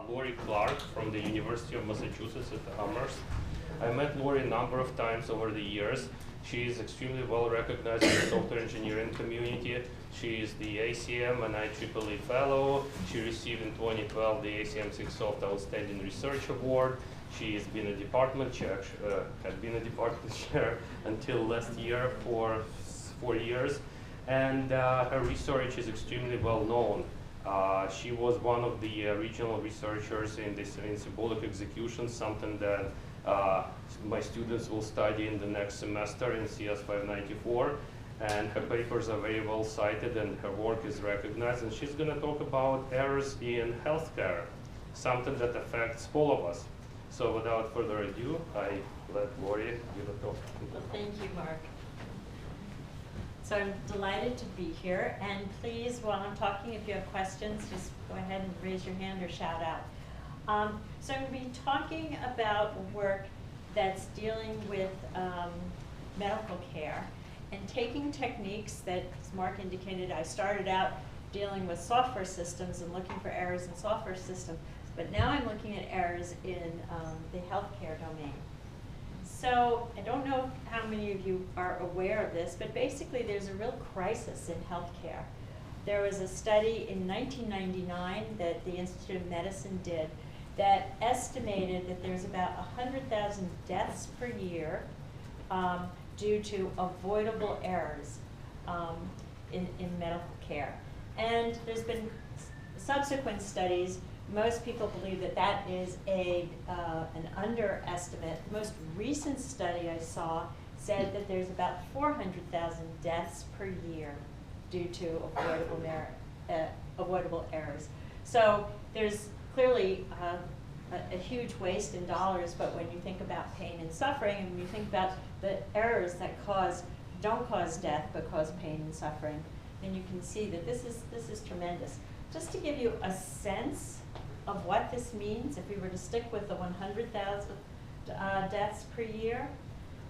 Lori Clarke from the University of Massachusetts at Amherst. I met Lori a number of times over the years. She is extremely well recognized in the software engineering community. She is the ACM and IEEE Fellow. She received in 2012 the ACM 6 Soft Outstanding Research Award. She has been a department chair, had been a department chair until last year for 4 years. And her research is extremely well known. She was one of the regional researchers in symbolic execution, something that my students will study in the next semester in CS 594. And her papers are very well cited and her work is recognized. And she's going to talk about errors in healthcare, something that affects all of us. So without further ado, I let Lori give a talk. Well, thank you, Mark. So I'm delighted to be here, and please, while I'm talking, if you have questions, just go ahead and raise your hand or shout out. So I'm going to be talking about work that's dealing with medical care and taking techniques that, as Mark indicated, I started out dealing with software systems and looking for errors in software systems, but now I'm looking at errors in the healthcare domain. So I don't know how many of you are aware of this, but basically there's a real crisis in healthcare. There was a study in 1999 that the Institute of Medicine did that estimated that there's about 100,000 deaths per year due to avoidable errors in medical care. And there's been subsequent studies. Most people believe that that is an underestimate. The most recent study I saw said that there's about 400,000 deaths per year due to avoidable errors. So there's clearly a huge waste in dollars, but when you think about pain and suffering, and when you think about the errors that don't cause death but cause pain and suffering, then you can see that this is tremendous. Just to give you a sense of what this means, if we were to stick with the 100,000 deaths per year,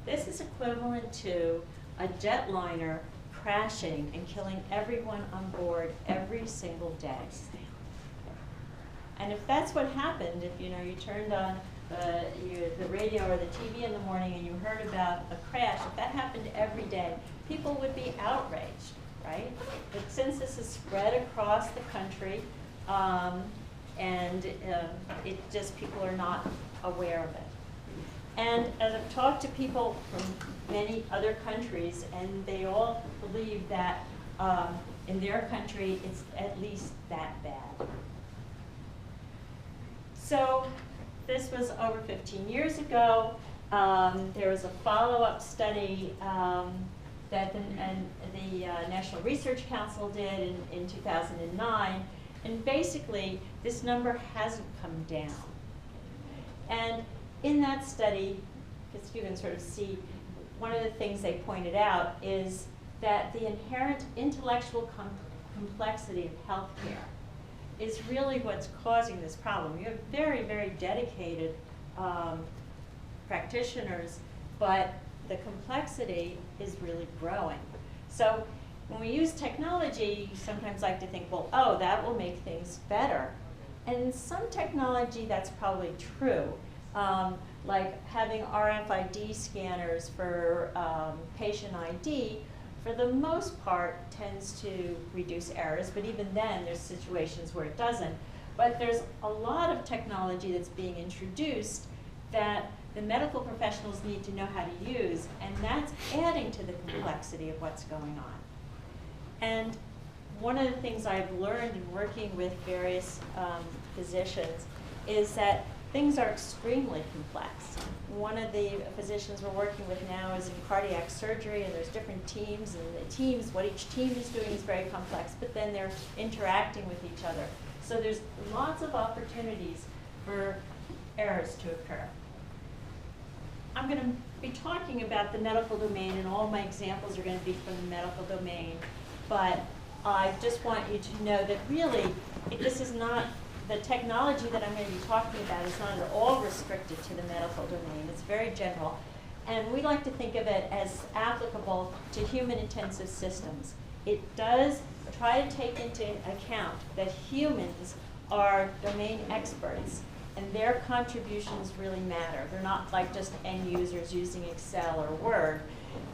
this is equivalent to a jetliner crashing and killing everyone on board every single day. And if that's what happened, if you turned on the radio or the TV in the morning and you heard about a crash, if that happened every day, people would be outraged, right? But since this is spread across the country, and people are not aware of it. And as I've talked to people from many other countries, and they all believe that in their country it's at least that bad. So this was over 15 years ago. There was a follow-up study that the National Research Council did in 2009. And basically, this number hasn't come down. And in that study, because you can sort of see, one of the things they pointed out is that the inherent intellectual complexity of healthcare is really what's causing this problem. You have very, very dedicated practitioners, but the complexity is really growing. So when we use technology, you sometimes like to think, well, oh, that will make things better. And in some technology, that's probably true. Like having RFID scanners for patient ID, for the most part, tends to reduce errors. But even then, there's situations where it doesn't. But there's a lot of technology that's being introduced that the medical professionals need to know how to use, and that's adding to the complexity of what's going on. And one of the things I've learned in working with various physicians is that things are extremely complex. One of the physicians we're working with now is in cardiac surgery, and there's different teams, and the teams, what each team is doing is very complex, but then they're interacting with each other. So there's lots of opportunities for errors to occur. I'm going to be talking about the medical domain, and all my examples are going to be from the medical domain. But I just want you to know that really, this is not, the technology that I'm going to be talking about is not at all restricted to the medical domain. It's very general. And we like to think of it as applicable to human-intensive systems. It does try to take into account that humans are domain experts, and their contributions really matter. They're not like just end users using Excel or Word.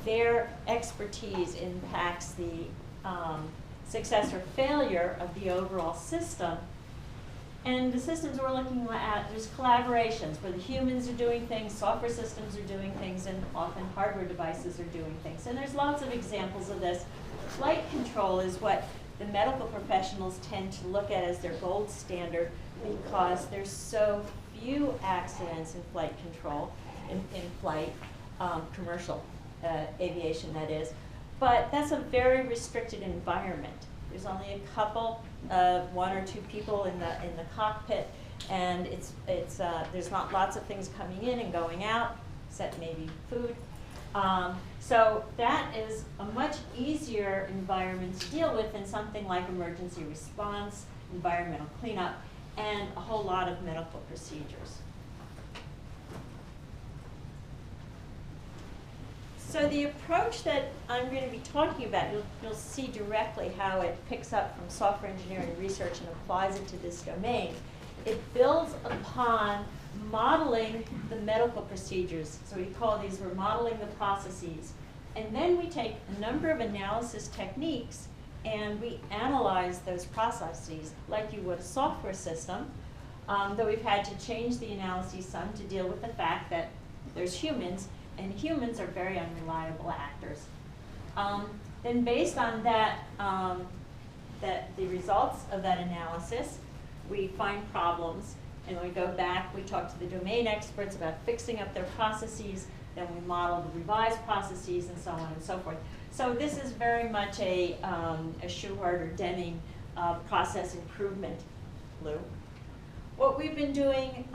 Their expertise impacts the success or failure of the overall system. And the systems we're looking at, there's collaborations where the humans are doing things, software systems are doing things, and often hardware devices are doing things. And there's lots of examples of this. Flight control is what the medical professionals tend to look at as their gold standard because there's so few accidents in flight control, in flight, commercial aviation that is. But that's a very restricted environment. There's only a couple, 1 or 2 people in the cockpit, and there's not lots of things coming in and going out, except maybe food. So that is a much easier environment to deal with than something like emergency response, environmental cleanup, and a whole lot of medical procedures. So the approach that I'm going to be talking about, you'll see directly how it picks up from software engineering research and applies it to this domain. It builds upon modeling the medical procedures. So we call these, we're modeling the processes. And then we take a number of analysis techniques and we analyze those processes like you would a software system, though we've had to change the analyses some to deal with the fact that there's humans, and humans are very unreliable actors. Then based on that, the results of that analysis, we find problems, and we go back, we talk to the domain experts about fixing up their processes, then we model the revised processes, and so on and so forth. So this is very much a Shewhart or Deming process improvement loop. What we've been doing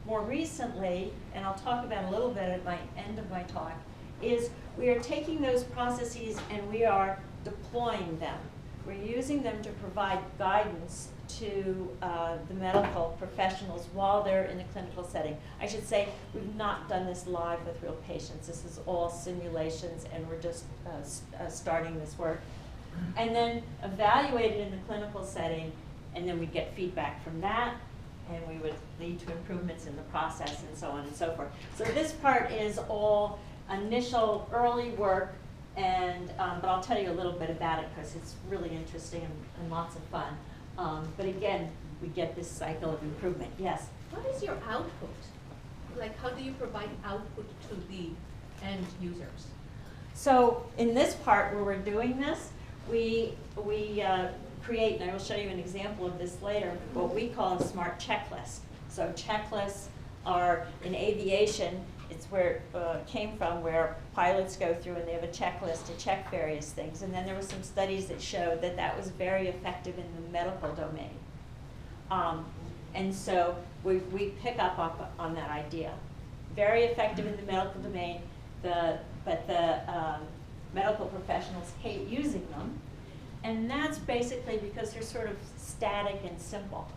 more recently, and I'll talk about a little bit at the end of my talk, is we are taking those processes and we are deploying them. We're using them to provide guidance to the medical professionals while they're in a clinical setting. I should say we've not done this live with real patients. This is all simulations, and we're just starting this work. And then evaluate it in the clinical setting, and then we get feedback from that, and we would lead to improvements in the process and so on and so forth. So this part is all initial early work, and but I'll tell you a little bit about it because it's really interesting and lots of fun. But again, we get this cycle of improvement. Yes? What is your output? Like, how do you provide output to the end users? So in this part where we're doing this, we create, and I will show you an example of this later, what we call a smart checklist. So checklists are, in aviation, it's where it came from, where pilots go through and they have a checklist to check various things. And then there were some studies that showed that that was very effective in the medical domain. And so we pick up on that idea. Very effective in the medical domain, but the medical professionals hate using them. And that's basically because they're sort of static and simple.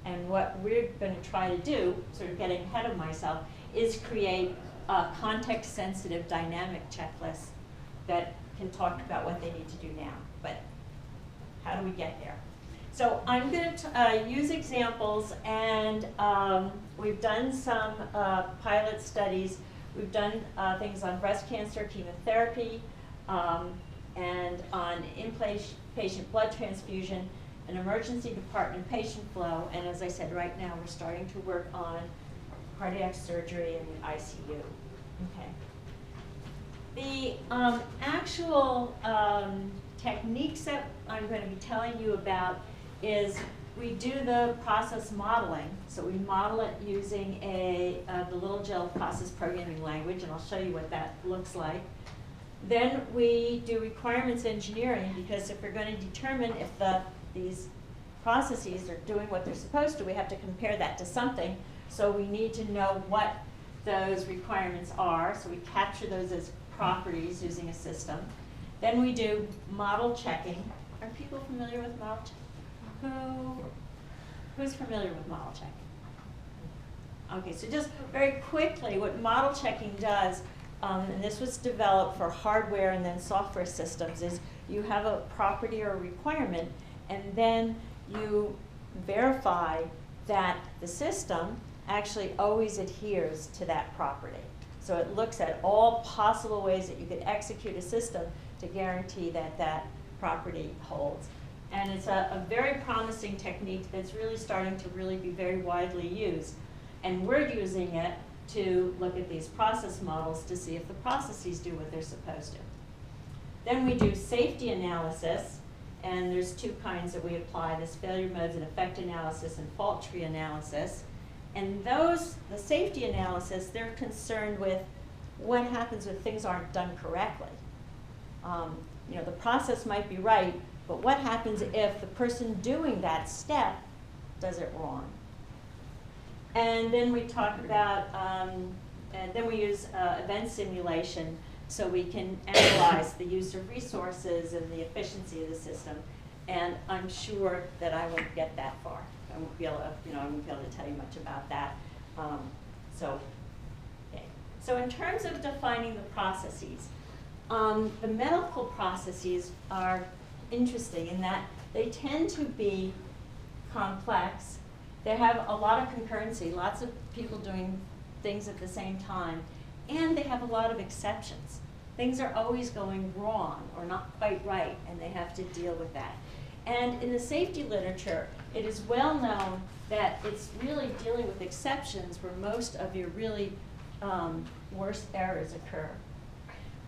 And what we're going to try to do, sort of getting ahead of myself, is create a context-sensitive dynamic checklist that can talk about what they need to do now. But how do we get there? So I'm going to use examples, and we've done some pilot studies. We've done things on breast cancer, chemotherapy, and on inpatient blood transfusion, an emergency department patient flow, and as I said, right now we're starting to work on cardiac surgery in the ICU. Okay. The actual techniques that I'm going to be telling you about is we do the process modeling. So we model it using the Little Gel process programming language, and I'll show you what that looks like. Then we do requirements engineering, because if we're going to determine if these processes are doing what they're supposed to, we have to compare that to something. So we need to know what those requirements are. So we capture those as properties using a system. Then we do model checking. Are people familiar with model checking? Who's familiar with model checking? Okay, so just very quickly, what model checking does, and this was developed for hardware and then software systems, is you have a property or a requirement, and then you verify that the system actually always adheres to that property. So it looks at all possible ways that you could execute a system to guarantee that that property holds. And it's a very promising technique that's really starting to really be very widely used. And we're using it to look at these process models to see if the processes do what they're supposed to. Then we do safety analysis, and there's two kinds that we apply, this failure modes and effect analysis and fault tree analysis. And those, the safety analysis, they're concerned with what happens when things aren't done correctly. You know, the process might be right, but what happens if the person doing that step does it wrong? And then we talk about, and then we use event simulation so we can analyze the use of resources and the efficiency of the system. And I'm sure that I won't get that far. I won't be able to, I won't be able to tell you much about that. Okay. So in terms of defining the processes, the medical processes are interesting in that they tend to be complex. They have a lot of concurrency, lots of people doing things at the same time, and they have a lot of exceptions. Things are always going wrong or not quite right, and they have to deal with that. And in the safety literature, it is well known that it's really dealing with exceptions where most of your really worst errors occur.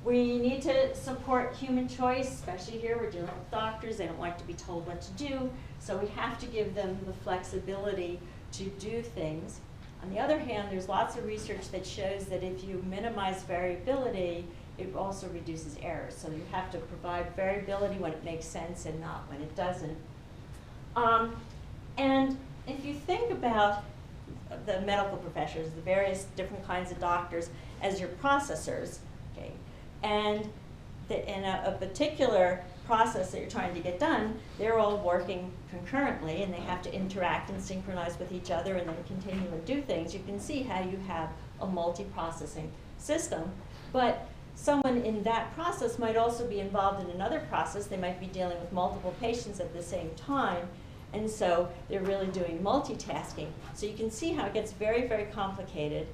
We need to support human choice, especially here we're dealing with doctors. They don't like to be told what to do, so we have to give them the flexibility to do things. On the other hand, there's lots of research that shows that if you minimize variability, it also reduces errors. So you have to provide variability when it makes sense and not when it doesn't. And if you think about the medical professionals, the various different kinds of doctors as your processors, okay, and in a particular process that you're trying to get done, they're all working concurrently and they have to interact and synchronize with each other and then continue and do things. You can see how you have a multi-processing system, but someone in that process might also be involved in another process. They might be dealing with multiple patients at the same time, and so they're really doing multitasking. So you can see how it gets very, very complicated,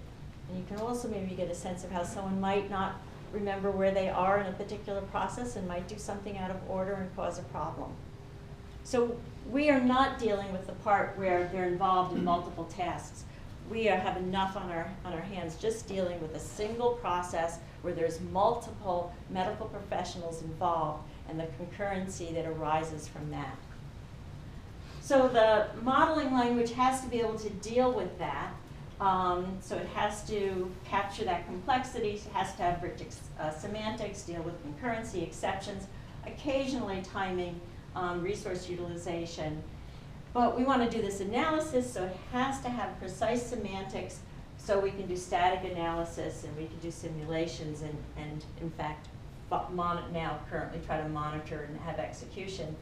and you can also maybe get a sense of how someone might not remember where they are in a particular process and might do something out of order and cause a problem. So we are not dealing with the part where they're involved in multiple tasks. We have enough on our hands just dealing with a single process where there's multiple medical professionals involved and the concurrency that arises from that. So the modeling language has to be able to deal with that. So it has to capture that complexity, it has to have rich semantics, deal with concurrency, exceptions, occasionally timing, resource utilization. But we want to do this analysis, so it has to have precise semantics so we can do static analysis and we can do simulations and in fact, now currently try to monitor and have execution.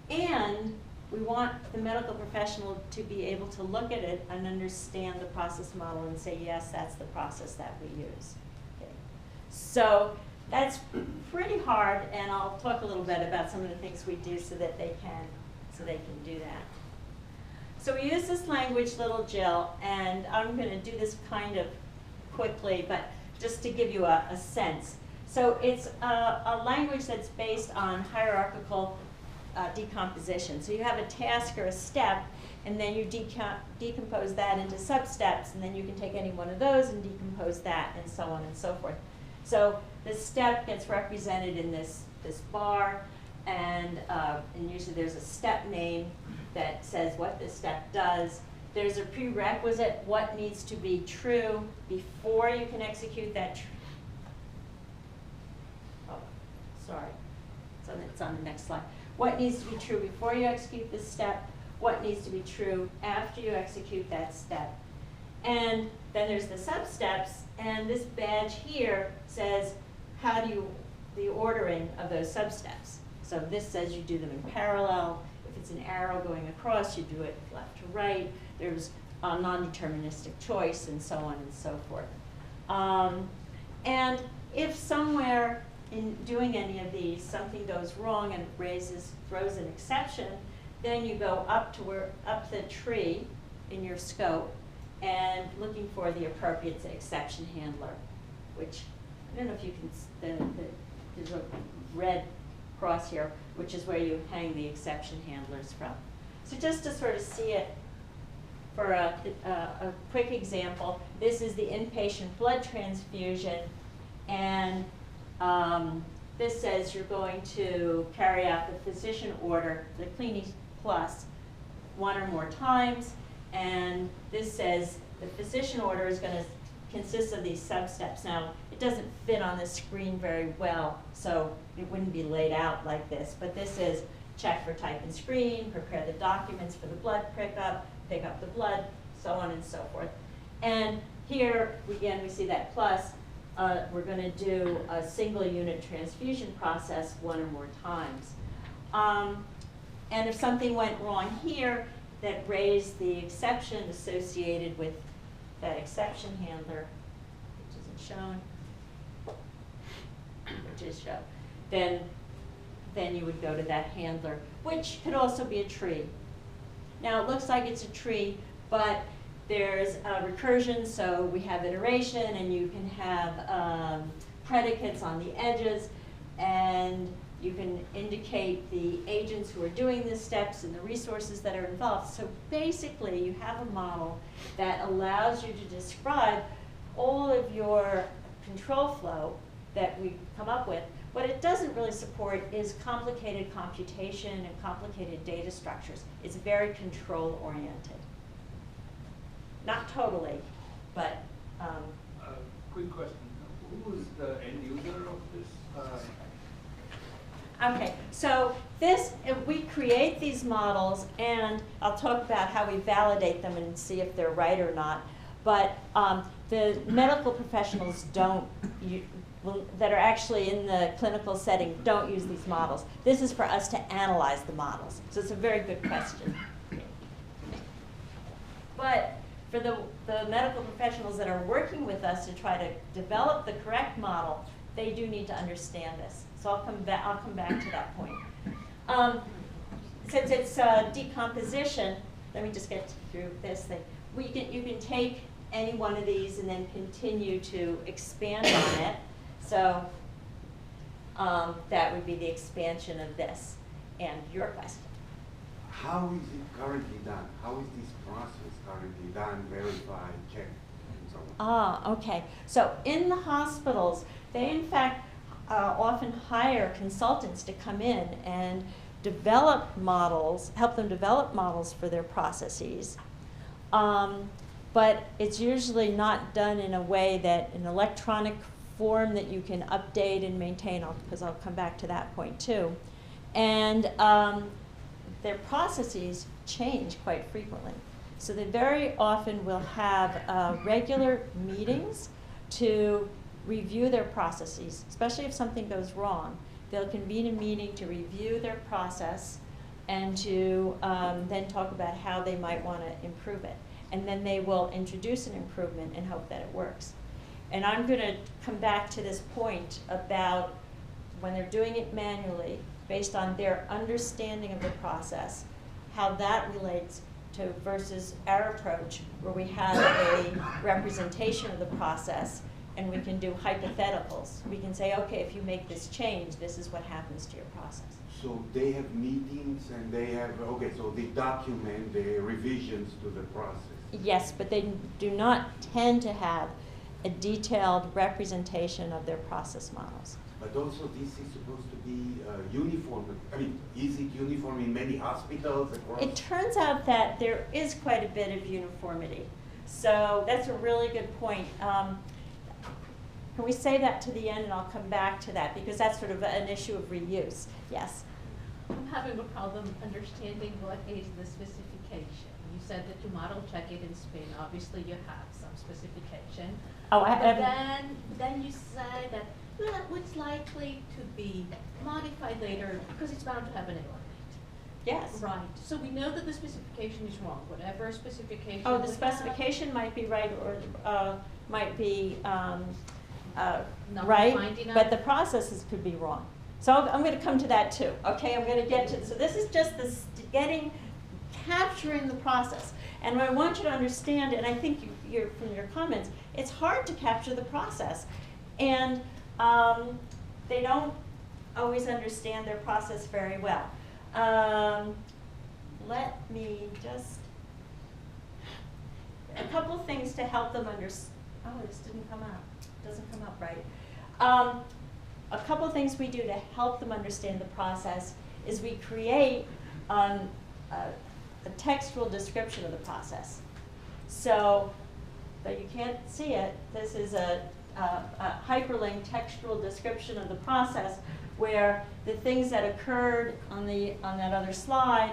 And we want the medical professional to be able to look at it and understand the process model and say, yes, that's the process that we use. Okay. So that's pretty hard, and I'll talk a little bit about some of the things we do so that they can do that. So we use this language, Little Jill, and I'm going to do this kind of quickly, but just to give you a sense. So it's a language that's based on hierarchical decomposition. So you have a task or a step, and then you decompose that into sub-steps, and then you can take any one of those and decompose that, and so on and so forth. So the step gets represented in this bar, and usually there's a step name that says what this step does. There's a prerequisite, what needs to be true before you can execute that. Oh, sorry, it's on the next slide. What needs to be true before you execute this step, what needs to be true after you execute that step. And then there's the sub-steps, and this badge here says how do you, the ordering of those sub-steps. So this says you do them in parallel. If it's an arrow going across, you do it left to right. There's a non-deterministic choice, and so on and so forth. And if somewhere in doing any of these, something goes wrong and throws an exception, then you go up to up the tree in your scope and looking for the appropriate exception handler, which, I don't know if you can, there's a red cross here, which is where you hang the exception handlers from. So just to sort of see it for a quick example, this is the inpatient blood transfusion, and this says you're going to carry out the physician order, the Cleany Plus, 1 or more times, and this says the physician order is going to consist of these sub-steps. Now, it doesn't fit on the screen very well, so it wouldn't be laid out like this, but this is check for type and screen, prepare the documents for the blood pickup, pick up the blood, so on and so forth. And here, again, we see that plus, we're going to do a single unit transfusion process 1 or more times. And if something went wrong here, that raised the exception associated with that exception handler, which isn't shown, which is shown, then you would go to that handler, which could also be a tree. Now, it looks like it's a tree, but there's recursion, so we have iteration, and you can have predicates on the edges, and you can indicate the agents who are doing the steps and the resources that are involved. So basically, you have a model that allows you to describe all of your control flow that we come up with. What it doesn't really support is complicated computation and complicated data structures. It's very control-oriented. Not totally, but... Quick question. Who is the end user of this? Okay, so we create these models, and I'll talk about how we validate them and see if they're right or not. But the medical professionals that are actually in the clinical setting don't use these models. This is for us to analyze the models. So it's a very good question. But for the medical professionals that are working with us to try to develop the correct model, they do need to understand this. So I'll come back to that point. Since it's decomposition, let me just get through this thing. You can take any one of these and then continue to expand on it. So that would be the expansion of this. And your question. How is it currently done? How is this process currently done, verified, checked, and so on? Ah, okay. So in the hospitals, they in fact often hire consultants to come in and develop models, help them develop models for their processes. But it's usually not done in a way that an electronic form that you can update and maintain, because I'll come back to that point too. And their processes change quite frequently. So they very often will have regular meetings to review their processes, especially if something goes wrong. They'll convene a meeting to review their process and to then talk about how they might want to improve it. And then they will introduce an improvement and hope that it works. And I'm going to come back to this point about when they're doing it manually, based on their understanding of the process, how that relates to versus our approach, where we have a representation of the process and we can do hypotheticals. We can say, okay, if you make this change, this is what happens to your process. So they have meetings and they have, okay, so they document the revisions to the process. Yes, but they do not tend to have a detailed representation of their process models. But also this is supposed to be uniform. I mean, is it uniform in many hospitals across? It turns out that there is quite a bit of uniformity. So that's a really good point. Can we say that to the end, and I'll come back to that, because that's sort of an issue of reuse. Yes? I'm having a problem understanding what is the specification. You said that you model check it in Spain. Obviously, you have some specification. Oh, but then you say that, well, it's likely to be modified later because it's bound to have an error. Yes. Right. So we know that the specification is wrong. Whatever specification. Oh, the we specification have, might be right or might be not right, refined enough. but the processes could be wrong. So I'm going to come to that too. Okay, I'm going to get to. So this is just capturing the process. And what I want you to understand, and I think you're from your comments, it's hard to capture the process. And they don't always understand their process very well. Let me just, a couple things to help them understand. Oh, this didn't come up. Doesn't come up right. A couple of things we do to help them understand the process is we create a textual description of the process. So, though you can't see it, this is a hyperlinked textual description of the process where the things that occurred on that other slide,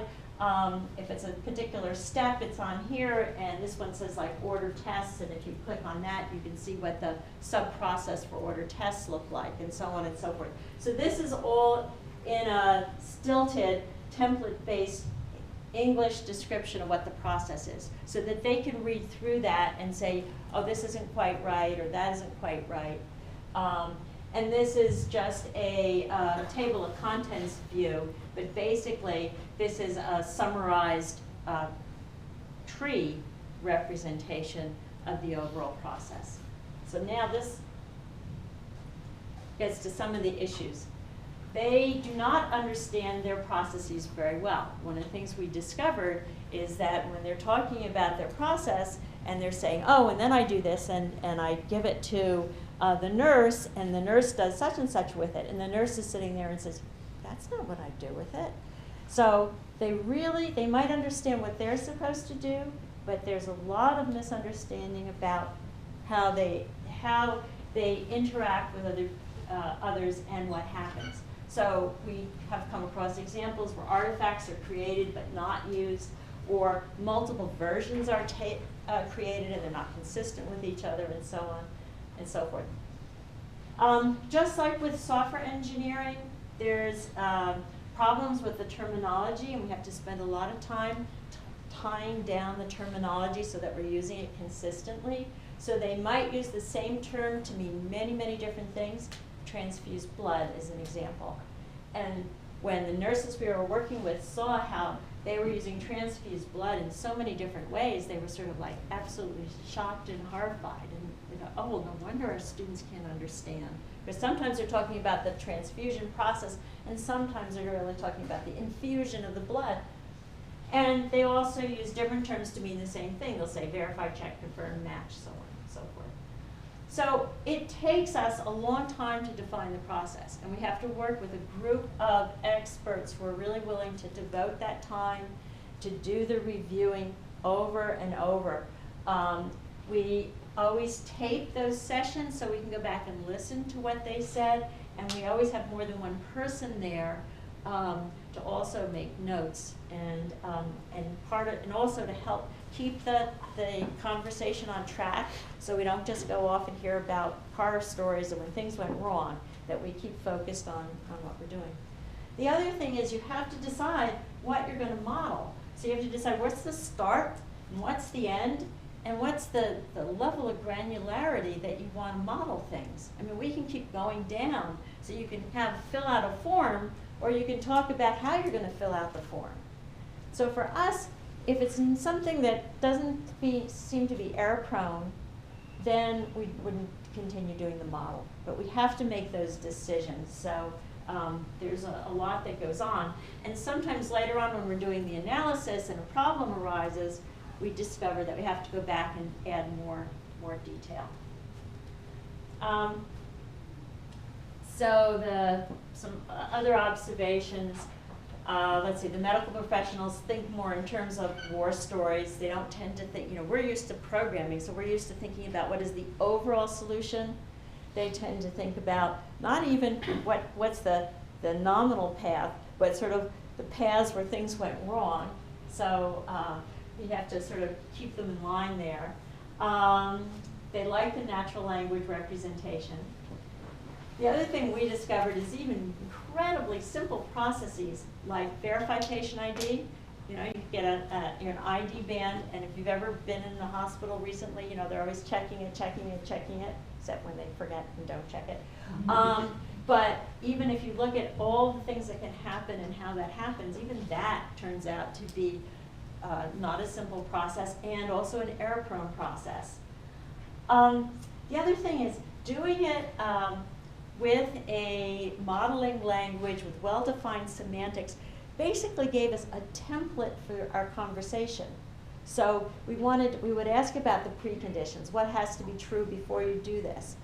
if it's a particular step, it's on here, and this one says like order tests, and if you click on that, you can see what the sub-process for order tests look like, and so on and so forth. So this is all in a stilted, template-based English description of what the process is, so that they can read through that and say, oh, this isn't quite right, or that isn't quite right. And this is just a table of contents view, but basically this is a summarized tree representation of the overall process. So now this gets to some of the issues. They do not understand their processes very well. One of the things we discovered is that when they're talking about their process and they're saying, oh, and then I do this and I give it to the nurse, and the nurse does such and such with it, and the nurse is sitting there and says, that's not what I do with it. So they might understand what they're supposed to do, but there's a lot of misunderstanding about how they interact with others and what happens. So we have come across examples where artifacts are created but not used, or multiple versions are created and they're not consistent with each other, and so on and so forth. Just like with software engineering, there's problems with the terminology, and we have to spend a lot of time tying down the terminology so that we're using it consistently. So they might use the same term to mean many, many different things. Transfused blood is an example. And when the nurses we were working with saw how they were using transfused blood in so many different ways, they were sort of like absolutely shocked and horrified. And they thought, oh, well, no wonder our students can't understand. Because sometimes they're talking about the transfusion process, and sometimes they're really talking about the infusion of the blood. And they also use different terms to mean the same thing. They'll say verify, check, confirm, match, so on and so forth. So it takes us a long time to define the process, and we have to work with a group of experts who are really willing to devote that time to do the reviewing over and over. We always tape those sessions so we can go back and listen to what they said, and we always have more than one person there to also make notes and also to help keep the conversation on track, so we don't just go off and hear about horror stories of when things went wrong, that we keep focused on what we're doing. The other thing is you have to decide what you're going to model. So you have to decide what's the start and what's the end, and what's the level of granularity that you want to model things. I mean, we can keep going down, so you can fill out a form, or you can talk about how you're going to fill out the form. So for us, if it's something that doesn't seem to be error-prone, then we wouldn't continue doing the model. But we have to make those decisions. So there's a lot that goes on. And sometimes later on when we're doing the analysis and a problem arises, we discover that we have to go back and add more detail. So some other observations. Let's see, the medical professionals think more in terms of war stories. They don't tend to think, we're used to programming, so we're used to thinking about what is the overall solution. They tend to think about not even what's the nominal path, but sort of the paths where things went wrong. So you have to sort of keep them in line there. They like the natural language representation. The other thing we discovered is even incredibly simple processes like verify patient ID. You get an ID band, and if you've ever been in the hospital recently, they're always checking it, except when they forget and don't check it. But even if you look at all the things that can happen and how that happens, even that turns out to be not a simple process and also an error-prone process. The other thing is doing it with a modeling language with well-defined semantics basically gave us a template for our conversation. So we would ask about the preconditions. What has to be true before you do this?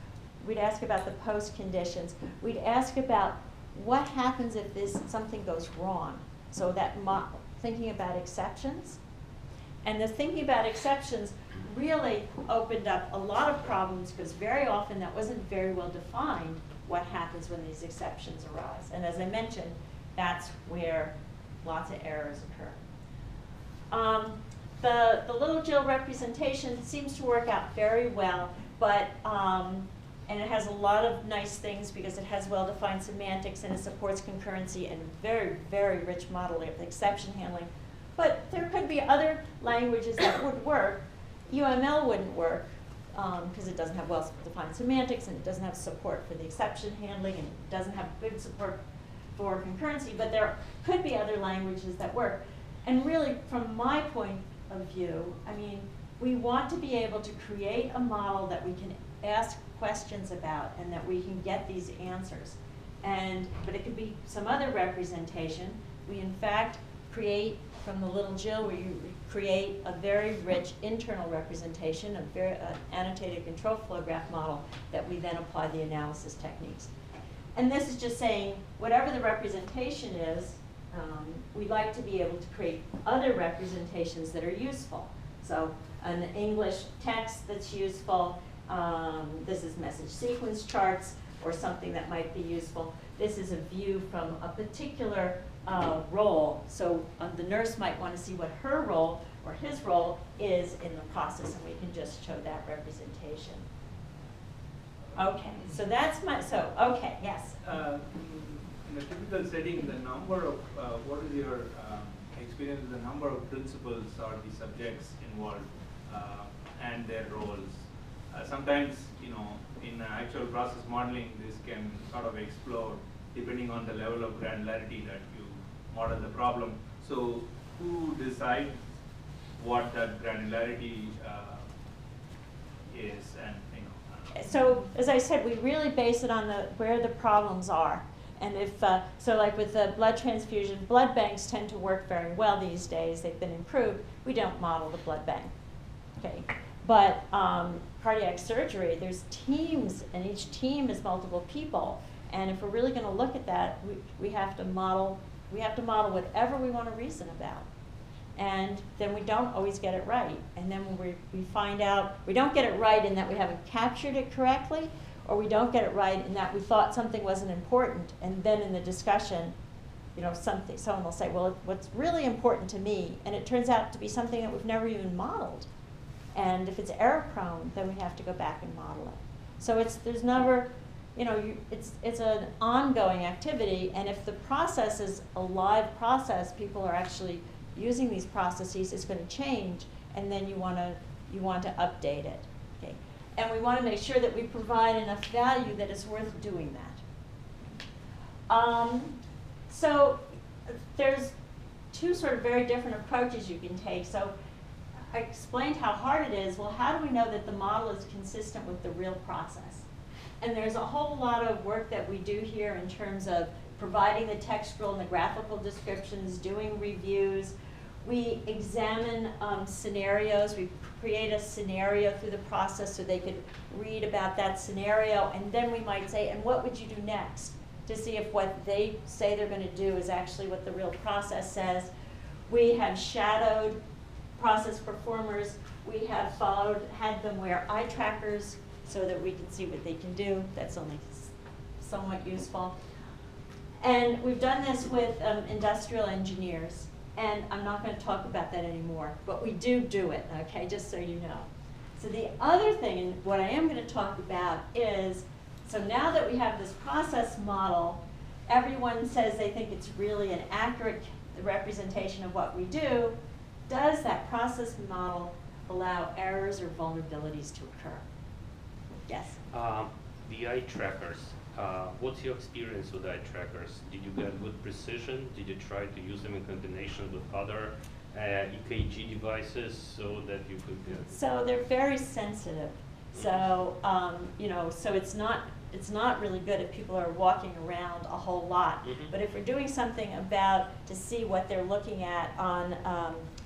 We'd ask about the post-conditions. We'd ask about what happens if something goes wrong. So that thinking about exceptions. And the thinking about exceptions really opened up a lot of problems because very often that wasn't very well defined what happens when these exceptions arise. And as I mentioned, that's where lots of errors occur. The little Jill representation seems to work out very well, but and it has a lot of nice things because it has well-defined semantics and it supports concurrency and very, very rich modeling of exception handling. But there could be other languages that would work. UML wouldn't work because it doesn't have well-defined semantics and it doesn't have support for the exception handling and it doesn't have good support for concurrency, but there could be other languages that work. And really, from my point of view, I mean, we want to be able to create a model that we can ask questions about and that we can get these answers. But it could be some other representation. We in fact create from the little Jill, we create a very rich internal representation, an annotated control flow graph model that we then apply the analysis techniques. And this is just saying whatever the representation is, we like to be able to create other representations that are useful. So an English text that's useful, this is message sequence charts or something that might be useful. This is a view from a particular role. So the nurse might want to see what her role or his role is in the process, and we can just show that representation. Okay, so that's okay, yes. In a typical setting, the number of, what is your experience with the number of principals or the subjects involved and their roles? Sometimes, you know, in actual process modeling, this can sort of explode depending on the level of granularity that you model the problem. So who decides what that granularity is, and you know? So as I said, we really base it on where the problems are. And if, so like with the blood transfusion, blood banks tend to work very well these days. They've been improved. We don't model the blood bank, okay? But cardiac surgery, there's teams, and each team is multiple people. And if we're really gonna look at that, we have to model whatever we wanna reason about. And then we don't always get it right. And then when we find out, we don't get it right in that we haven't captured it correctly, or we don't get it right in that we thought something wasn't important, and then in the discussion, you know, someone will say, well, what's really important to me, and it turns out to be something that we've never even modeled. And if it's error prone, then we have to go back and model it. So there's never, you know, it's an ongoing activity, and if the process is a live process, people are actually using these processes, it's going to change, and then you want to update it. Okay. And we want to make sure that we provide enough value that it's worth doing that. So there's two sort of very different approaches you can take. So I explained how hard it is. Well, how do we know that the model is consistent with the real process? And there's a whole lot of work that we do here in terms of providing the textual and the graphical descriptions, doing reviews. We examine scenarios. We create a scenario through the process so they could read about that scenario, and then we might say, and what would you do next? To see if what they say they're going to do is actually what the real process says. We have shadowed process performers. We have had them wear eye trackers so that we can see what they can do. That's only somewhat useful. And we've done this with industrial engineers. And I'm not going to talk about that anymore, but we do it, okay, just so you know. So the other thing, and what I am going to talk about is, so now that we have this process model, everyone says they think it's really an accurate representation of what we do. Does that process model allow errors or vulnerabilities to occur? Yes? The eye trackers. What's your experience with eye trackers? Did you get good precision? Did you try to use them in combination with other EKG devices so that you could get? So they're very sensitive. So so it's not really good if people are walking around a whole lot. Mhm. But if we're doing something to see what they're looking at on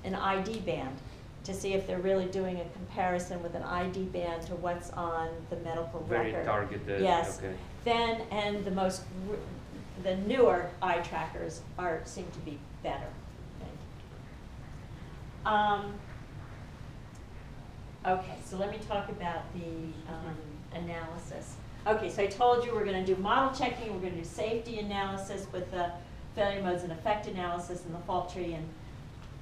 an ID band, to see if they're really doing a comparison with an ID band to what's on the medical Very record. targeted. Yes. Okay. Then, and the newer eye trackers seem to be better. Okay, so let me talk about the analysis. Okay, so I told you we're going to do model checking, we're going to do safety analysis with the failure modes and effect analysis and the fault tree, and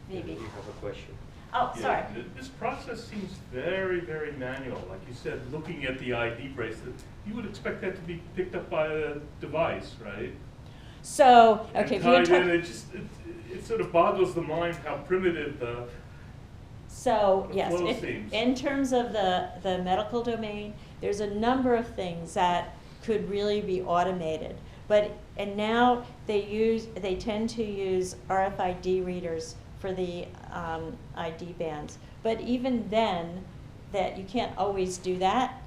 maybe. You have a question. Oh, Yeah, sorry. This process seems very, very manual. Like you said, looking at the ID bracelet, you would expect that to be picked up by a device, right? So, okay, if And you would tied in, it sort of boggles the mind how primitive the So, The yes, flow seems. in terms of the medical domain, there's a number of things that could really be automated. And now they tend to use RFID readers for the ID bands. But even then, that you can't always do that.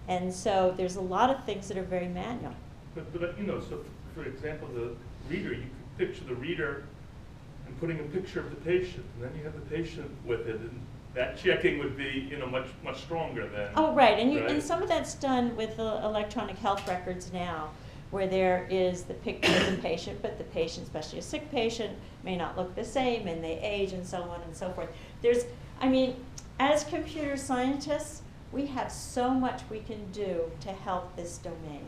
And so there's a lot of things that are very manual. But so for example, the reader, you could picture the reader and putting a picture of the patient, and then you have the patient with it, and that checking would be, much stronger than. Oh, right, and right? some of that's done with electronic health records now, where there is the picture of the patient, but the patient, especially a sick patient, may not look the same, and they age, and so on and so forth. As computer scientists, we have so much we can do to help this domain.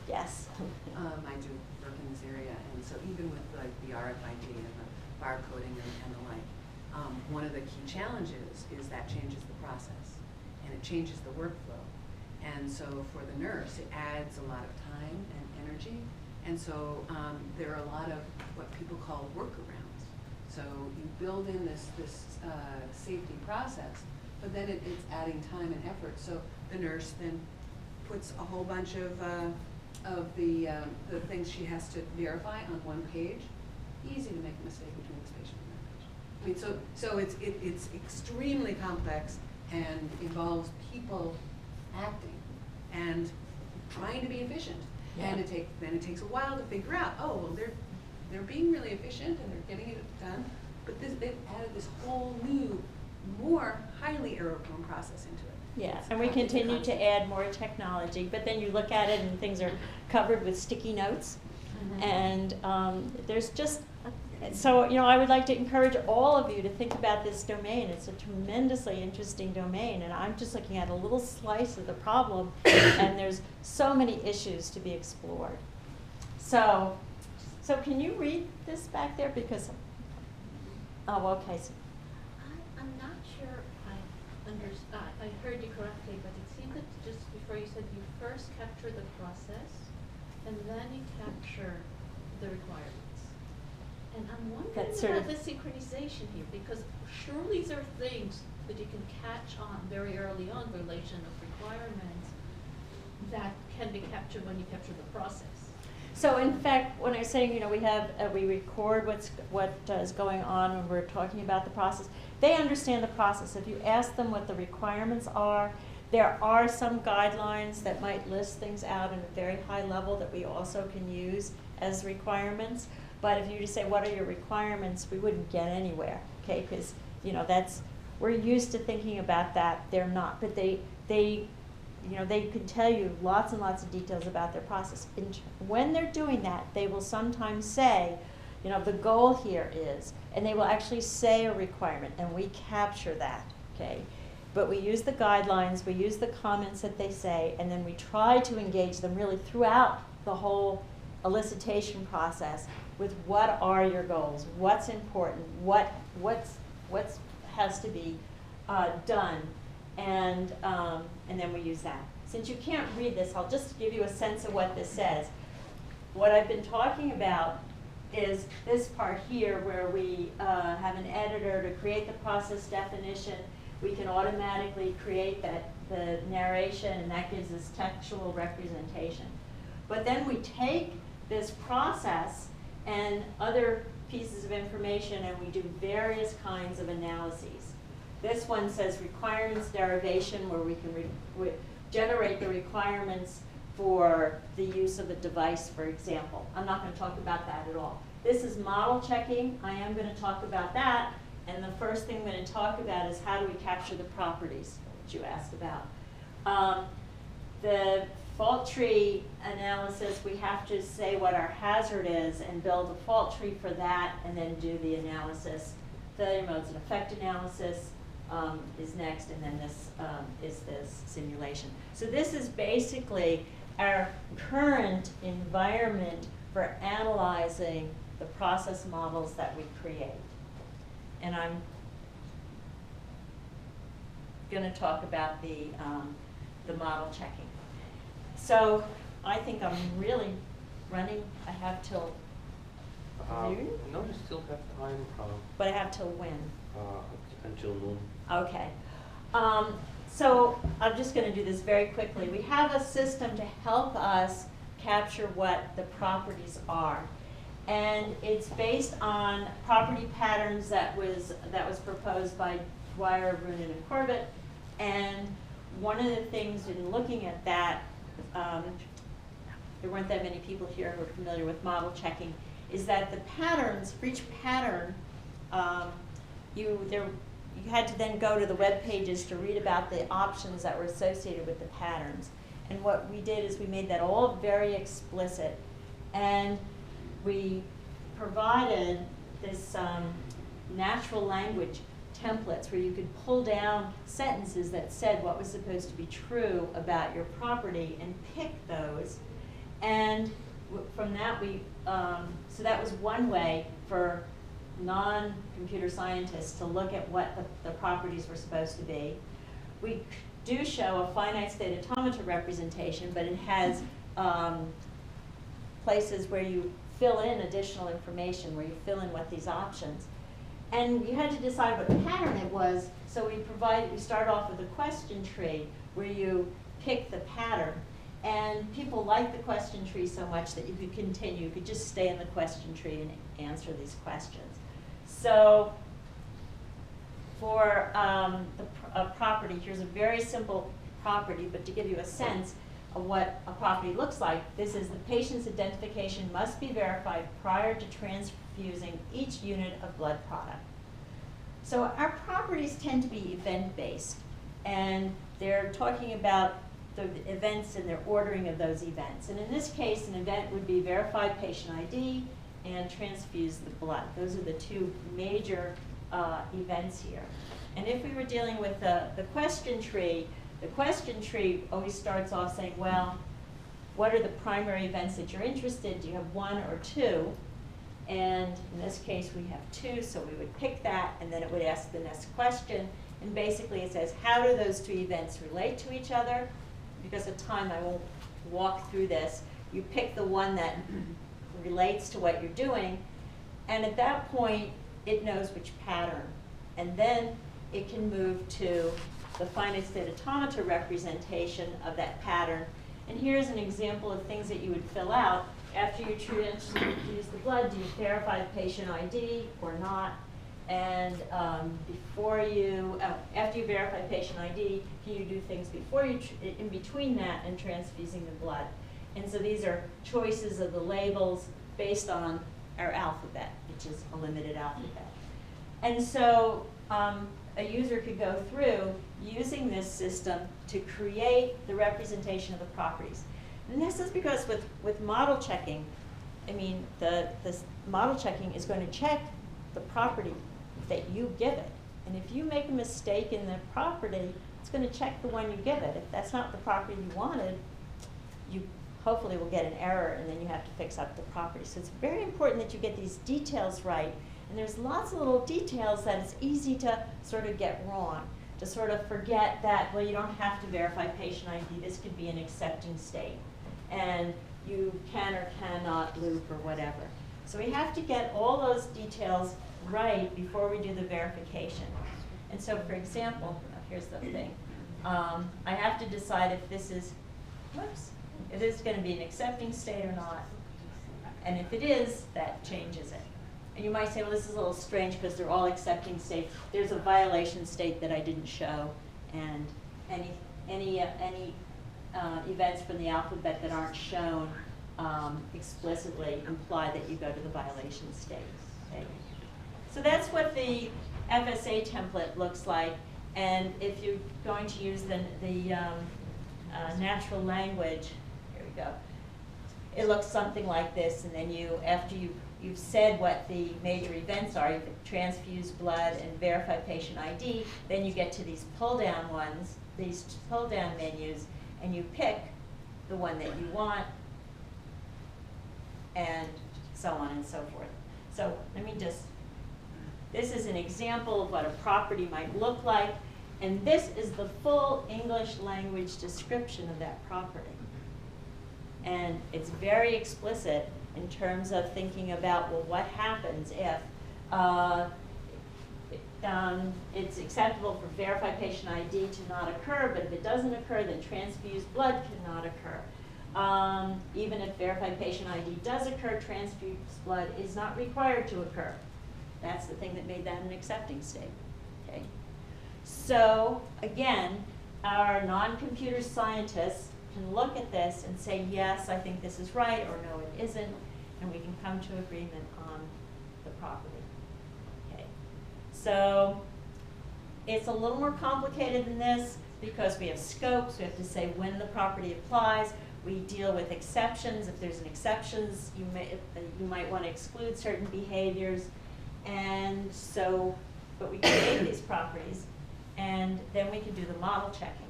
Yes? I do work in this area, and so even with like the RFID and the barcoding and the like, one of the key challenges is that changes the process, and it changes the workflow. And so for the nurse, it adds a lot of time and energy, and so there are a lot of what people call workarounds. So you build in this safety process, but then it's adding time and effort. So the nurse then puts a whole bunch of the things she has to verify on one page. Easy to make a mistake between this patient and that patient. I mean, so it's extremely complex and involves people acting and trying to be efficient. Yeah. And then it takes a while to figure out, oh, well, they're being really efficient and they're getting it done, but they've added this whole new, more highly error-prone process into it. Yeah, It's and we a complicated continue to concept. add more technology, but then you look at it and things are covered with sticky notes. And there's just, so, I would like to encourage all of you to think about this domain. It's a tremendously interesting domain, and I'm just looking at a little slice of the problem, and there's so many issues to be explored. So can you read this back there? Because, okay. So, I'm not sure I heard you correctly, but it seemed that just before you said you first capture the process and then you capture the requirements. And I'm wondering That's sort about of- the synchronization here, because surely there are things that you can catch on very early on, relation of requirements, that can be captured when you capture the process. So in fact, when I'm saying, we record what is going on when we're talking about the process, they understand the process. If you ask them what the requirements are, there are some guidelines that might list things out at a very high level that we also can use as requirements. But if you just say, what are your requirements, we wouldn't get anywhere, okay? Because, we're used to thinking about that. They're not, but they can tell you lots and lots of details about their process. When they're doing that, they will sometimes say, the goal here is, and they will actually say a requirement, and we capture that, okay? But we use the guidelines, we use the comments that they say, and then we try to engage them really throughout the whole elicitation process with what are your goals, what's important, what has to be done. And then we use that. Since you can't read this, I'll just give you a sense of what this says. What I've been talking about is this part here where we have an editor to create the process definition. we can automatically create the narration, and that gives us textual representation. But then we take this process and other pieces of information, and we do various kinds of analyses. This one says requirements derivation, where we can generate the requirements for the use of a device, for example. I'm not going to talk about that at all. This is model checking. I am going to talk about that. And the first thing I'm going to talk about is how do we capture the properties that you asked about. The fault tree analysis, we have to say what our hazard is and build a fault tree for that, and then do the analysis. Failure modes and effect analysis is next, and then this is this simulation. So this is basically our current environment for analyzing the process models that we create. And I'm going to talk about the model checking. So I think I'm really running. I have till noon? No, you still have time. But I have till when? Until noon. Okay. So I'm just going to do this very quickly. We have a system to help us capture what the properties are. And it's based on property patterns that was proposed by Dwyer, Brunin, and Corbett. And one of the things in looking at that, there weren't that many people here who are familiar with model checking, is that the patterns, for each pattern, you had to then go to the web pages to read about the options that were associated with the patterns. And what we did is we made that all very explicit. And we provided this natural language templates where you could pull down sentences that said what was supposed to be true about your property and pick those. And from that so that was one way for non-computer scientists to look at what the properties were supposed to be. We do show a finite state automata representation, but it has places where you fill in additional information, where you fill in what these options. And you had to decide what pattern it was, so we start off with a question tree where you pick the pattern. And people like the question tree so much that you could continue. You could just stay in the question tree and answer these questions. So for a property, here's a very simple property, but to give you a sense of what a property looks like, this is the patient's identification must be verified prior to transfusing each unit of blood product. So our properties tend to be event-based, and they're talking about the events and their ordering of those events. And in this case, an event would be verified patient ID and transfuse the blood. Those are the two major events here. And if we were dealing with the question tree always starts off saying, well, what are the primary events that you're interested in? Do you have one or two? And in this case, we have two, so we would pick that, and then it would ask the next question. And basically it says, how do those two events relate to each other? Because of time, I won't walk through this. You pick the one that relates to what you're doing, and at that point, it knows which pattern. And then it can move to the finite state automata representation of that pattern. And here's an example of things that you would fill out. After you use the blood, do you verify the patient ID or not? And after you verify patient ID, can you do things in between that and transfusing the blood? And so these are choices of the labels based on our alphabet, which is a limited alphabet. And so a user could go through using this system to create the representation of the properties. And this is because with model checking, I mean, this model checking is going to check the property that you give it. And if you make a mistake in the property, it's going to check the one you give it. If that's not the property you wanted, you hopefully will get an error, and then you have to fix up the property. So it's very important that you get these details right. And there's lots of little details that it's easy to sort of get wrong, to sort of forget that, well, you don't have to verify patient ID. This could be an accepting state. And you can or cannot loop or whatever. So we have to get all those details right before we do the verification. And so, for example, here's the thing. I have to decide if this is, whoops, if this is going to be an accepting state or not. And if it is, that changes it. And you might say, well, this is a little strange because they're all accepting states. There's a violation state that I didn't show, and any events from the alphabet that aren't shown explicitly imply that you go to the violation state. Okay? So that's what the FSA template looks like. And if you're going to use the natural language, here we go, it looks something like this. And then after you've said what the major events are, you transfuse blood and verify patient ID, then you get to these pull-down ones, these pull-down menus, and you pick the one that you want, and so on and so forth. So let me this is an example of what a property might look like, and this is the full English language description of that property. And it's very explicit in terms of thinking about, well, what happens if it's acceptable for verified patient ID to not occur, but if it doesn't occur, then transfused blood cannot occur. Even if verified patient ID does occur, transfused blood is not required to occur. That's the thing that made that an accepting state. Okay? So again, our non-computer scientists can look at this and say, yes, I think this is right, or no, it isn't, and we can come to agreement on the property. Okay. So it's a little more complicated than this because we have scopes. We have to say when the property applies. We deal with exceptions. If there's an exceptions, you might want to exclude certain behaviors. And so, but we create these properties, and then we can do the model checking.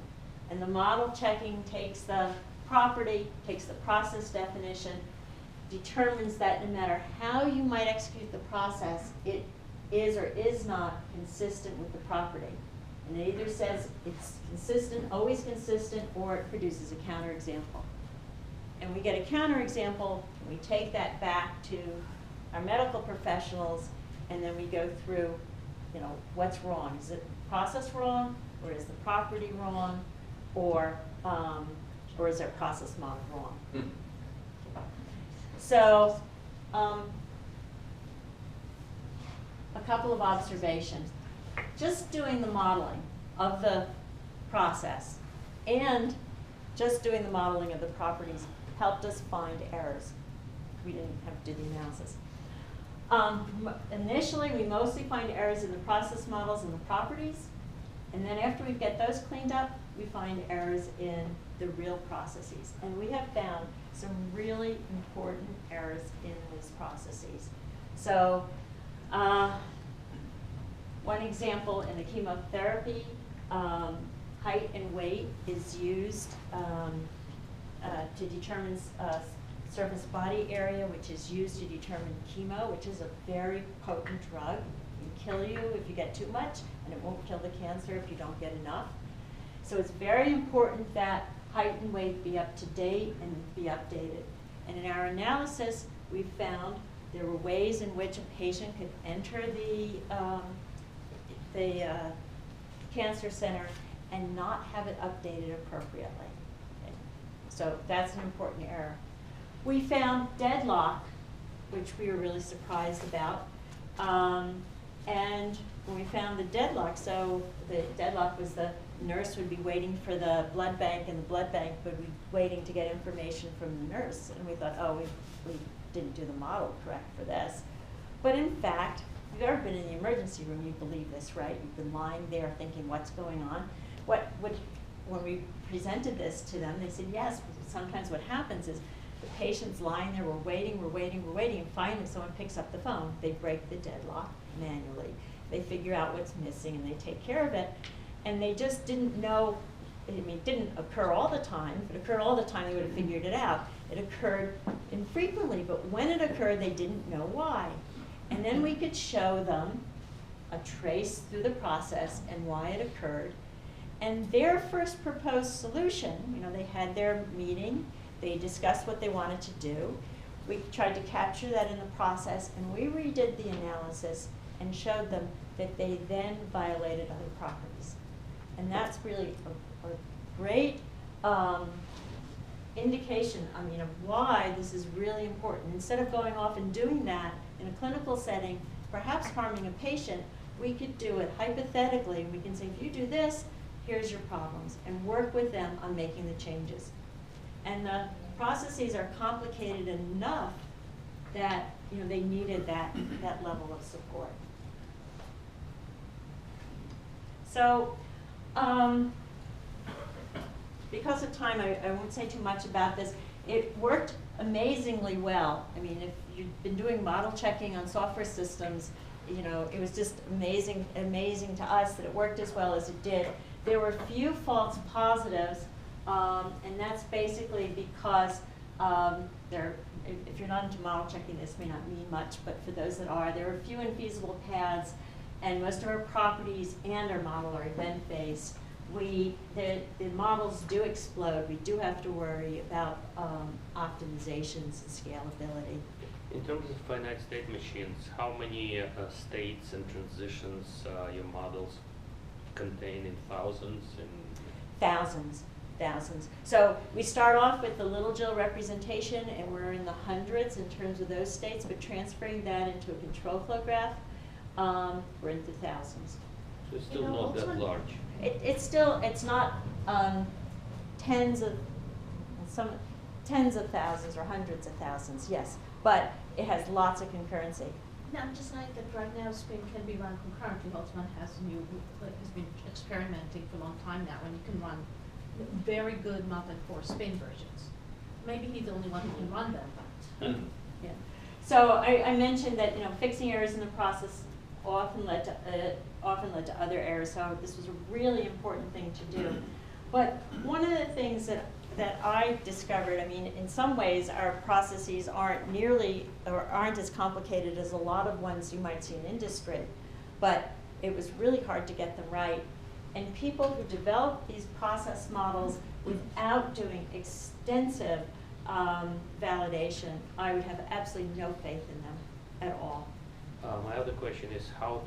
And the model checking takes the property, takes the process definition, determines that no matter how you might execute the process, it is or is not consistent with the property. And it either says it's consistent, always consistent, or it produces a counterexample. And we get a counterexample, and we take that back to our medical professionals, and then we go through, what's wrong? Is the process wrong, or is the property wrong, or is our process model wrong? So, a couple of observations. Just doing the modeling of the process and just doing the modeling of the properties helped us find errors. We didn't have to do the analysis. Initially, we mostly find errors in the process models and the properties, and then after we get those cleaned up, we find errors in the real processes. And we have found some really important errors in these processes. So, one example in the chemotherapy, height and weight is used to determine surface body area, which is used to determine chemo, which is a very potent drug. It can kill you if you get too much, and it won't kill the cancer if you don't get enough. So it's very important that height and weight be up to date and be updated. And in our analysis, we found there were ways in which a patient could enter the cancer center and not have it updated appropriately. Okay. So that's an important error. We found deadlock, which we were really surprised about. And when we found the deadlock, so the deadlock was the nurse would be waiting for the blood bank, and the blood bank would be waiting to get information from the nurse. And we thought, oh, we didn't do the model correct for this. But in fact, if you've ever been in the emergency room, you believe this, right? You've been lying there thinking, what's going on? When we presented this to them, they said, yes, sometimes what happens is the patient's lying there, we're waiting, and finally someone picks up the phone. They break the deadlock manually. They figure out what's missing, and they take care of it. And they just didn't know, it didn't occur all the time. If it occurred all the time, they would have figured it out. It occurred infrequently, but when it occurred, they didn't know why. And then we could show them a trace through the process and why it occurred. And their first proposed solution, they had their meeting, they discussed what they wanted to do. We tried to capture that in the process, and we redid the analysis and showed them that they then violated other properties. And that's really a great indication, I mean, of why this is really important. Instead of going off and doing that in a clinical setting, perhaps harming a patient, we could do it hypothetically. We can say, if you do this, here's your problems, and work with them on making the changes. And the processes are complicated enough that they needed that level of support. So, because of time, I won't say too much about this. It worked amazingly well. I mean, if you've been doing model checking on software systems, it was just amazing to us that it worked as well as it did. There were few false positives, and that's basically because if you're not into model checking, this may not mean much, but for those that are, there are few infeasible paths, and most of our properties and our model are event-based. The models do explode. We do have to worry about optimizations and scalability. In terms of finite state machines, how many states and transitions your models contain? In thousands? Thousands. So we start off with the little Jill representation, and we're in the hundreds in terms of those states, but transferring that into a control flow graph, we're into thousands. So it's still not that large. It's not tens of thousands or hundreds of thousands, yes, but it has lots of concurrency. Now, I'm just saying that right now spin can be run concurrently. Holtzman has been experimenting for a long time now, and you can run very good multi-core spin versions. Maybe he's the only one who can run them, but. Yeah. So I mentioned that fixing errors in the process often led to other errors. So this was a really important thing to do. But one of the things that I discovered, I mean, in some ways our processes aren't as complicated as a lot of ones you might see in industry, but it was really hard to get them right. And people who develop these process models without doing extensive validation, I would have absolutely no faith in them at all. My other question is how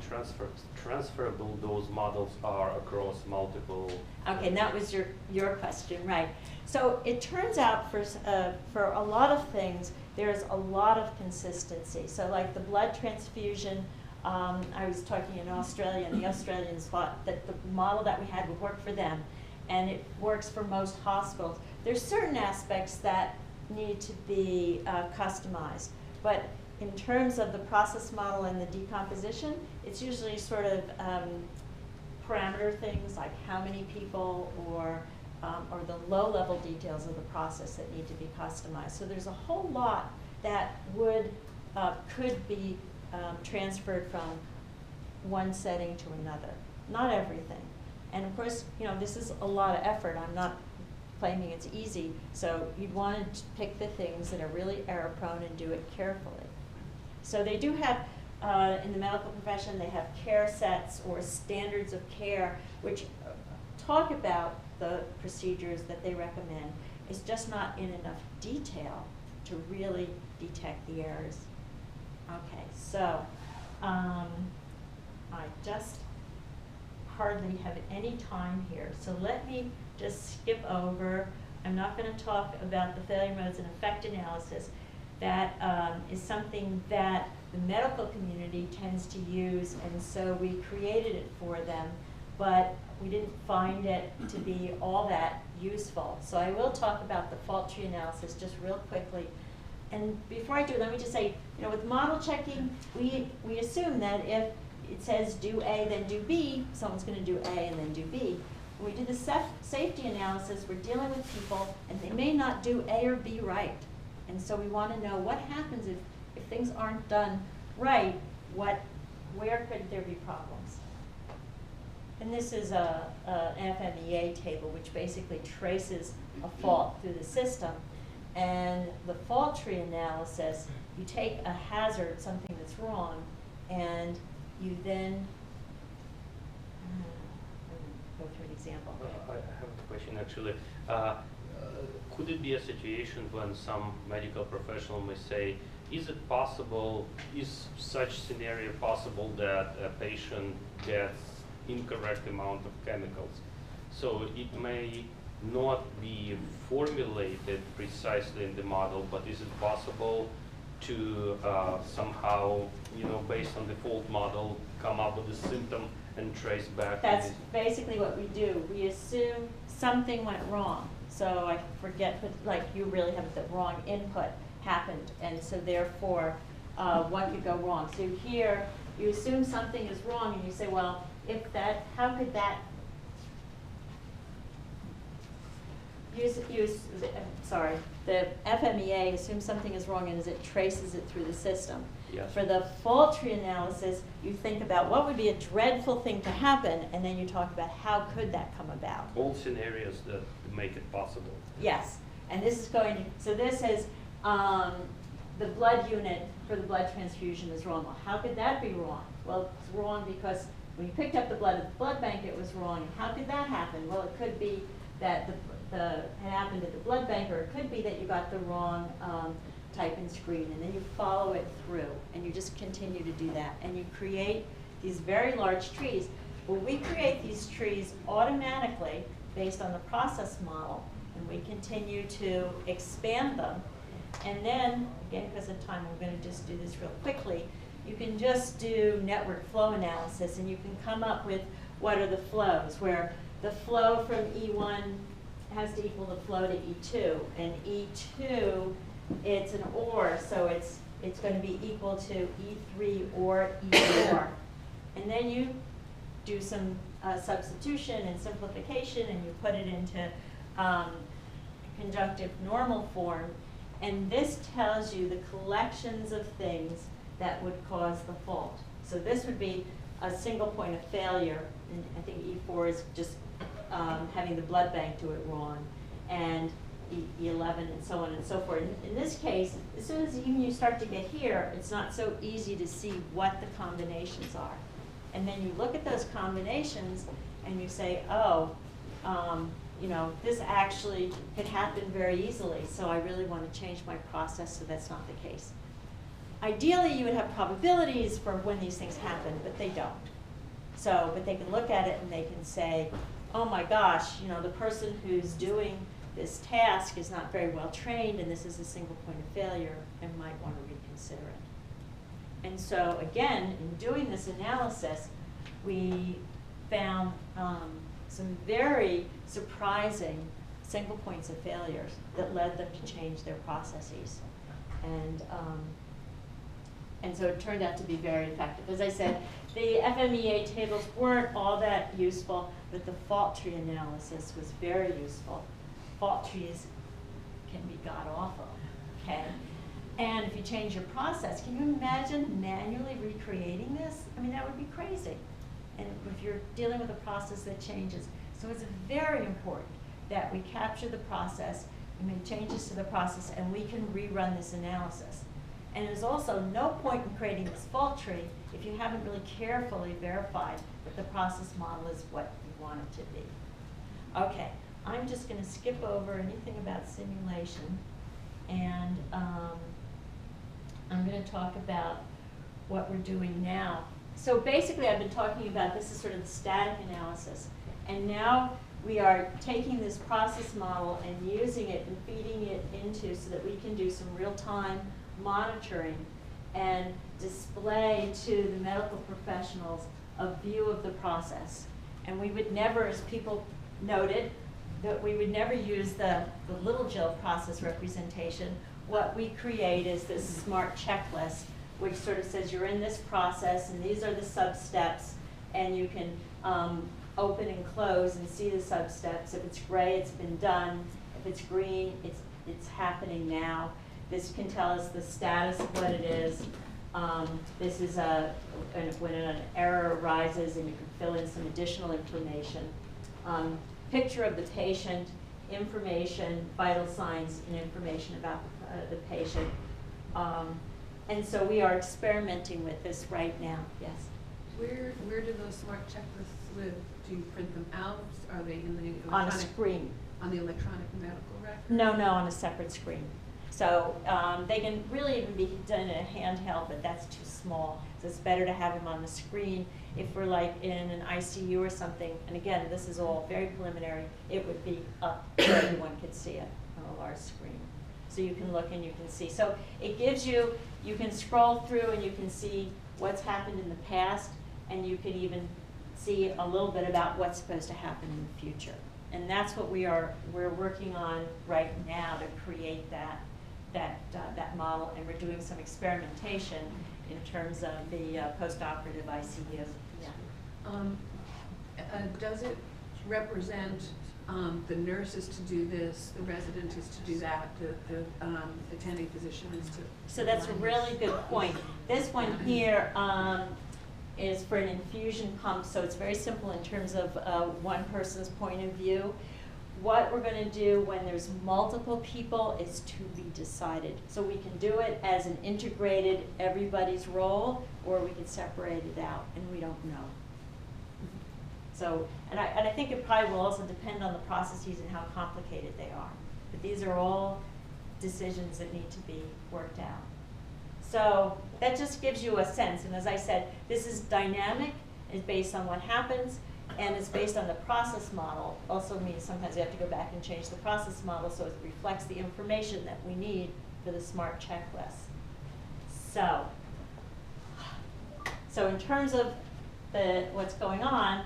transferable those models are across multiple. Okay, and that was your question, right? So it turns out for a lot of things, there's a lot of consistency. So like the blood transfusion, I was talking in Australia, and the Australians thought that the model that we had would work for them, and it works for most hospitals. There's certain aspects that need to be customized, but in terms of the process model and the decomposition, it's usually sort of parameter things like how many people or the low-level details of the process that need to be customized. So there's a whole lot that could be transferred from one setting to another. Not everything. And of course, this is a lot of effort. I'm not claiming it's easy. So you'd want to pick the things that are really error-prone and do it carefully. So they do have, in the medical profession, they have care sets or standards of care which talk about the procedures that they recommend. It's just not in enough detail to really detect the errors. Okay, so I just hardly have any time here. So let me just skip over. I'm not going to talk about the failure modes and effect analysis. That is something that the medical community tends to use, and so we created it for them, but we didn't find it to be all that useful. So I will talk about the fault tree analysis just real quickly. And before I do, let me just say, with model checking, we assume that if it says do A, then do B, someone's going to do A and then do B. When we do the safety analysis, we're dealing with people, and they may not do A or B right. And so we want to know what happens if things aren't done right, where could there be problems? And this is an FMEA table, which basically traces a fault through the system. And the fault tree analysis, you take a hazard, something that's wrong, and you then go through an example. I have a question actually. Could it be a situation when some medical professional may say, is such scenario possible that a patient gets incorrect amount of chemicals? So it may not be formulated precisely in the model, but is it possible to somehow, based on the fault model, come up with a symptom and trace back? That's basically what we do. We assume something went wrong. So I forget, but like you really have the wrong input happened, and so therefore, what could go wrong? So here, you assume something is wrong, and you say, well, if that, how could that? The FMEA assumes something is wrong, and as it traces it through the system. Yes. For the fault tree analysis, you think about what would be a dreadful thing to happen, and then you talk about how could that come about. All scenarios that make it possible. Yes, and this is going to, so this is the blood unit for the blood transfusion is wrong. Well, how could that be wrong? Well, it's wrong because when you picked up the blood at the blood bank, it was wrong. And how could that happen? Well, it could be that it happened at the blood bank, or it could be that you got the wrong type and screen, and then you follow it through, and you just continue to do that, and you create these very large trees. Well, we create these trees automatically based on the process model, and we continue to expand them. And then, again, because of time, I'm going to just do this real quickly. You can just do network flow analysis, and you can come up with what are the flows, where the flow from E1 has to equal the flow to E2, and E2, it's an OR, so it's going to be equal to E3 or E4. And then you do some substitution and simplification, and you put it into conjunctive normal form, and this tells you the collections of things that would cause the fault. So this would be a single point of failure, and I think E4 is just having the blood bank do it wrong, and E11 and so on and so forth. In this case, as soon as even you start to get here, it's not so easy to see what the combinations are. And then you look at those combinations and you say, oh, this actually could happen very easily, so I really want to change my process so that's not the case. Ideally, you would have probabilities for when these things happen, but they don't. So, but they can look at it and they can say, oh my gosh, the person who's doing this task is not very well trained, and this is a single point of failure, and might want to reconsider it. And so again, in doing this analysis, we found some very surprising single points of failures that led them to change their processes. And so it turned out to be very effective. As I said, the FMEA tables weren't all that useful, but the fault tree analysis was very useful. Fault trees can be god-awful, okay? And if you change your process, can you imagine manually recreating this? I mean, that would be crazy. And if you're dealing with a process that changes. So it's very important that we capture the process, we make changes to the process, and we can rerun this analysis. And there's also no point in creating this fault tree if you haven't really carefully verified that the process model is what you want it to be. Okay, I'm just going to skip over anything about simulation, and I'm going to talk about what we're doing now. So basically, I've been talking about this is sort of the static analysis, and now we are taking this process model and using it and feeding it into so that we can do some real-time monitoring and display to the medical professionals a view of the process. And we would never, as people noted, that we would never use the little Jill process representation. What we create is this smart checklist, which sort of says you're in this process and these are the sub-steps, and you can open and close and see the sub-steps. If it's gray, it's been done. If it's green, it's happening now. This can tell us the status of what it is. This is when an error arises, and you can fill in some additional information. Picture of the patient, information, vital signs, and information about the patient. And so we are experimenting with this right now. Yes? Where do those smart checklists live? Do you print them out? Are they in the electronic? On a screen. On the electronic medical record? No, on a separate screen. So they can really even be done in a handheld, but that's too small. So it's better to have them on the screen. If we're like in an ICU or something, and again, this is all very preliminary, it would be up so everyone could see it on a large screen. So you can look and you can see. So it gives you, you can scroll through and you can see what's happened in the past, and you can even see a little bit about what's supposed to happen in the future. And that's what we're working on right now to create that model, and we're doing some experimentation in terms of the post-operative ICU. Yeah. Does it represent the nurses to do this, the resident is to do that, the attending physician is to? So that's a really good point. This one here is for an infusion pump, so it's very simple in terms of one person's point of view. What we're going to do when there's multiple people is to be decided. So we can do it as an integrated everybody's role, or we can separate it out, and we don't know. So, and I think it probably will also depend on the processes and how complicated they are. But these are all decisions that need to be worked out. So that just gives you a sense. And as I said, this is dynamic, it's based on what happens, and it's based on the process model. Also means sometimes you have to go back and change the process model so it reflects the information that we need for the SMART checklist. So in terms of what's going on,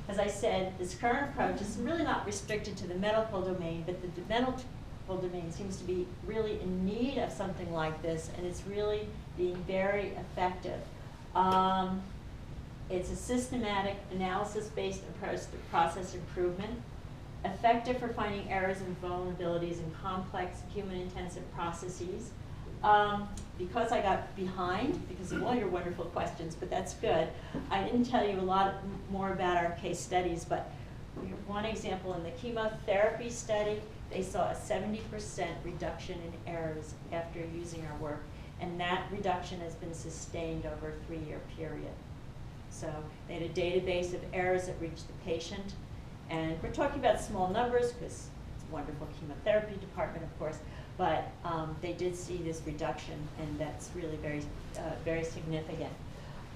as I said, this current approach is really not restricted to the medical domain, but the medical domain seems to be really in need of something like this, and it's really being very effective. It's a systematic, analysis-based approach to process improvement, effective for finding errors and vulnerabilities in complex human-intensive processes. Because I got behind, because of all your wonderful questions, but that's good, I didn't tell you a lot more about our case studies, but one example in the chemotherapy study, they saw a 70% reduction in errors after using our work, and that reduction has been sustained over a 3-year period. So they had a database of errors that reached the patient, and we're talking about small numbers because it's a wonderful chemotherapy department, of course, but they did see this reduction, and that's really very, very significant.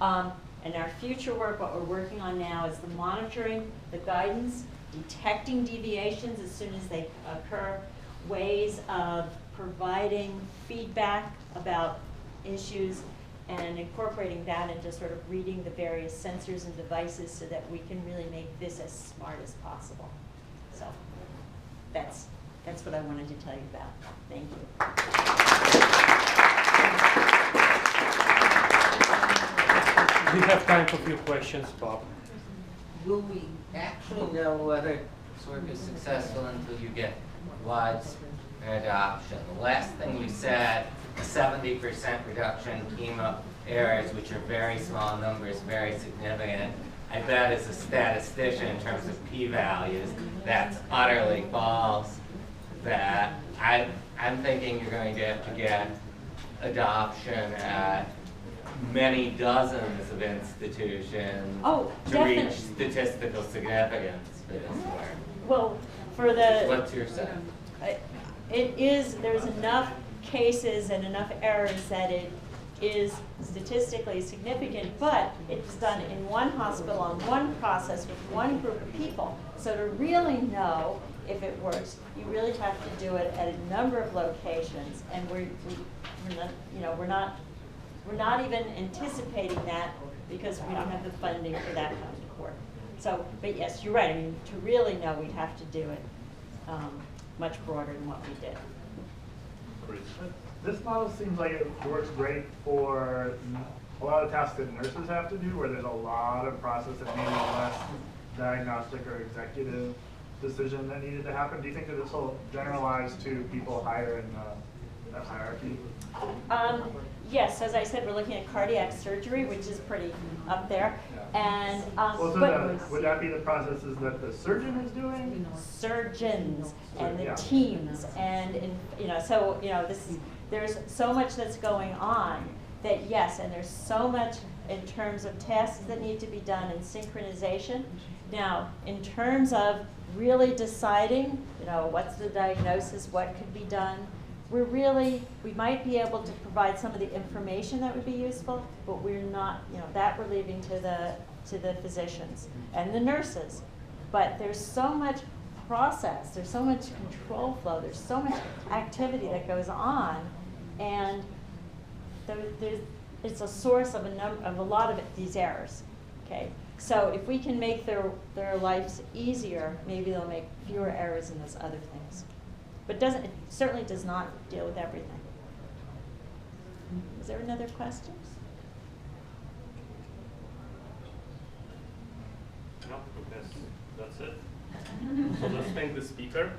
And our future work, what we're working on now, is the monitoring, the guidance, detecting deviations as soon as they occur, ways of providing feedback about issues, and incorporating that into sort of reading the various sensors and devices so that we can really make this as smart as possible. So that's what I wanted to tell you about. Thank you. We have time for a few questions, Bob. Will we actually know whether this work is successful until you get widespread adoption? The last thing you said, a 70% reduction in chemo errors, which are very small numbers, very significant. I bet as a statistician in terms of p-values, that's utterly false. That I'm thinking you're going to have to get adoption at many dozens of institutions to reach statistical significance for this work. Well, for the... What's your sense? There's enough cases and enough errors that it is statistically significant, but it's done in one hospital on one process with one group of people. So to really know if it works, you really have to do it at a number of locations, and we're not even anticipating that because we don't have the funding for that kind of work. So, but yes, you're right. I mean, to really know, we'd have to do it much broader than what we did. This model seems like it works great for a lot of tasks that nurses have to do, where there's a lot of process and maybe less diagnostic or executive decision that needed to happen. Do you think that this will generalize to people higher in the hierarchy? Yes, as I said, we're looking at cardiac surgery, which is pretty up there. And would that be the processes that the surgeon is doing? Surgeons and the yeah. teams, and there's so much that's going on that yes, and there's so much in terms of tasks that need to be done in synchronization. Now, in terms of really deciding, what's the diagnosis, what could be done, we might be able to provide some of the information that would be useful, but we're not, that we're leaving to the physicians and the nurses. But there's so much process, there's so much control flow, there's so much activity that goes on, and it's a source of a lot of these errors. Okay, so if we can make their lives easier, maybe they'll make fewer errors in those other things. But it certainly does not deal with everything. Is there another question? No, that's it. So let's thank the speaker.